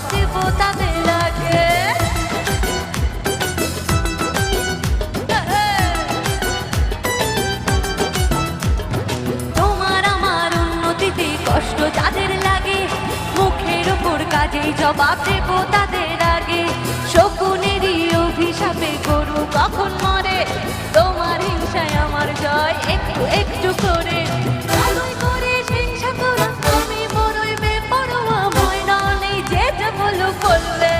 জবাব দেব তাদের লাগে। তোমার আমার উন্নতিতে কষ্ট যাদের লাগে, মুখের ওপর কাজেই জবাব দেব তাদের আগে। শকুনেরই অভিশাপে গরু কখন মরে, তোমার হিংসায় আমার জয় একটু একটু করে। ভালোই করিস হিংসা করা, আমি বড়ই বেপরোয়া, ময়না নেই যেটা বলো করলে